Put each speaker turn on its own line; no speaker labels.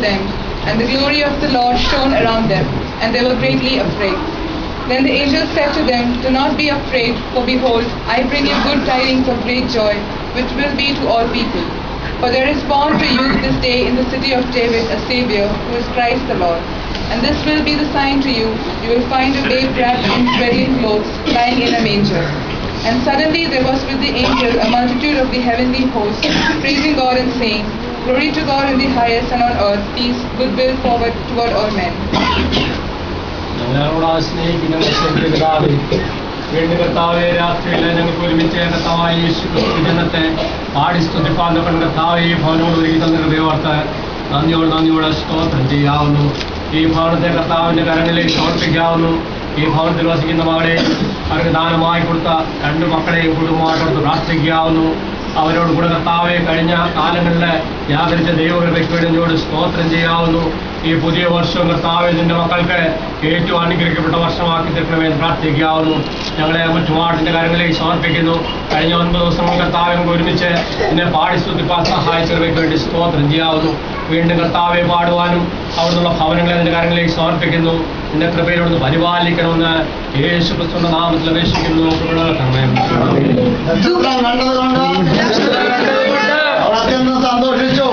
them, and the glory of the Lord shone around them, and they were greatly afraid. Then the angel said to them, "Do not be afraid, for behold, I bring you good tidings of great joy, which will be to all people. For there is born to you this day in the city of David a Saviour, who is Christ the Lord. And this will be the sign to you: you will find a babe wrapped in swaddling clothes, lying in a manger." And suddenly there was with the angel a multitude of the heavenly host, praising God and saying, "Glory to God in the highest, and on earth peace, goodwill forward toward all men."
കർത്താവെ, രാത്രിയിൽ ഞങ്ങൾക്ക് ഒരുമിച്ച് കർത്താവായ യേശു ക്രിസ്തു ജനത്തെ പാടി സ്തുതിപ്പാൻ കർത്താവ് ഈ ഭവനോട് ഒരുക്കി തന്ന ഹൃദയോർത്ത് നന്ദിയോടെ സ്തോത്രം ചെയ്യാവുന്നു. ഈ ഭവനത്തെ കർത്താവിൻ്റെ കരങ്ങളിലേക്ക് സമർപ്പിക്കാവുന്നു. ഈ ഭവനത്തിൽ വസിക്കുന്ന മകളെ അവർക്ക് ദാനമായി കൊടുത്ത 2 മക്കളെയും കുടുംബമായിട്ടോട് പ്രാർത്ഥിക്കാവുന്നു. അവരോട് കൂടെ കർത്താവെ കഴിഞ്ഞ കാലങ്ങളിൽ യാതൊരു ദൈവകൃപയ്ക്ക് വേണ്ടിയോട് സ്തോത്രം ചെയ്യാവുന്നു. ഈ പുതിയ വർഷവും കർത്താവെ നിന്റെ മക്കൾക്ക് ഏറ്റവും അനുഗ്രഹിക്കപ്പെട്ട വർഷമാക്കി തീർക്കണമെന്ന് പ്രാർത്ഥിക്കാവുന്നു. ഞങ്ങളെ മറ്റു വാർഡിൻ്റെ കാര്യങ്ങളിലേക്ക് സമർപ്പിക്കുന്നു. കഴിഞ്ഞ 9 ദിവസങ്ങൾ കർത്താവെ നമുക്ക് ഒരുമിച്ച് എന്നെ പാടി സ്തുതിപ്പാൻ സഹായിച്ചവർക്ക് വേണ്ടി സ്തോത്രം ചെയ്യാവുന്നു. വീണ്ടും കർത്താവെ പാടുവാനും അവിടുന്നുള്ള ഭവനങ്ങളെ നിന്റെ കാര്യങ്ങളിലേക്ക് സമർപ്പിക്കുന്നു. നിന്റെ കൃപയിലൊന്ന് പരിപാലിക്കണമെന്ന് യേശു ക്രിസ്തുവിന്റെ നാമത്തിൽ അപേക്ഷിക്കുന്നു.
സന്തോഷിച്ചു.